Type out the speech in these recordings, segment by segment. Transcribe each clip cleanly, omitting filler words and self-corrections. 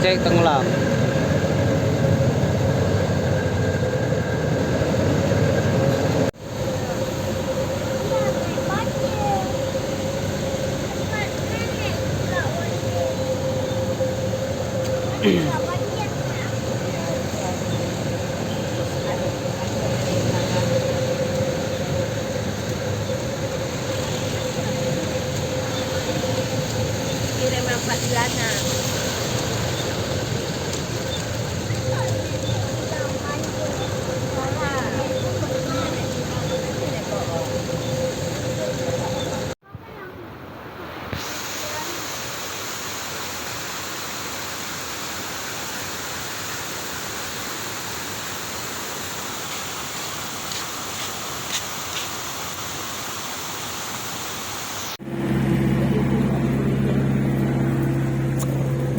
cek tenggelam. Kira mampat celana.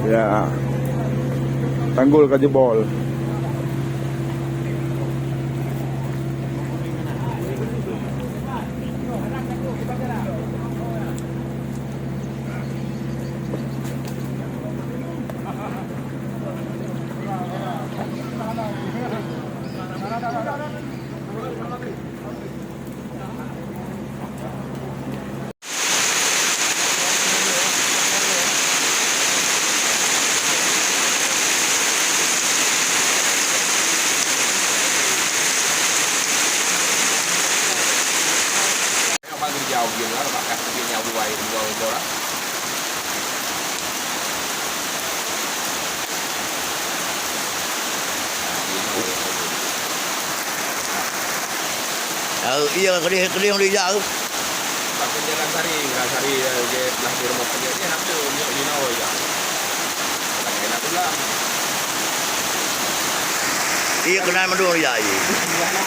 Ya, tanggul kan jebol. Giàu nhiều nữa là bạn cắt chia nhau quay vô đó. Iya kan dia yang dia jauh. Pakai jalan sari dia belah di rumah kerja dia nak tu you know ya. Tak enak pula. Iya kenal mendung dia. Belah nak